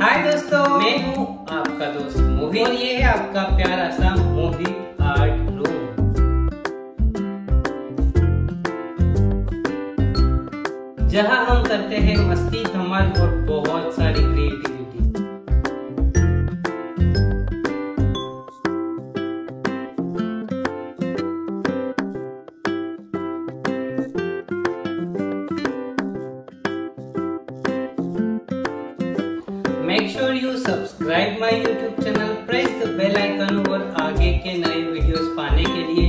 हाय दोस्तों, मैं हूँ आपका दोस्त मोहित और ये है आपका प्यारा सा मोहित आर्ट रूम। जहाँ हम करते हैं मस्ती धमाल और बहुत सारी creativity. Make sure you subscribe my YouTube channel, press the bell icon और आगे के नए वीडियोस पाने के लिए